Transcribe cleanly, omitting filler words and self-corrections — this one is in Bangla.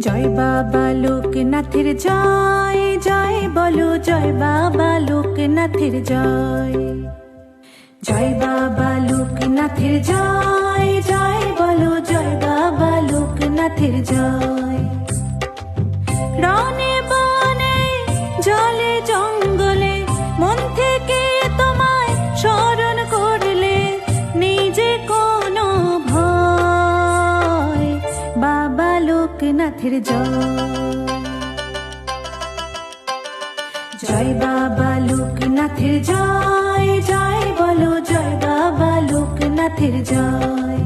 জয় বাবা লোকনাথের জয়, জয় বলো জয় বাবা লোকনাথের জয়। জয় বাবা লোকনাথের জয়, জয় বলো জয় বাবা লোকনাথের জয়। রনে বনে জলে জঙ্গলে মন থেকে তোমায় স্মরণ করলে নিজে কোনো ভয়, বাবা লোকনাথের জয়। জয় বাবা লোকনাথের জয়, জয় বলো জয় বাবা লোকনাথের জয়।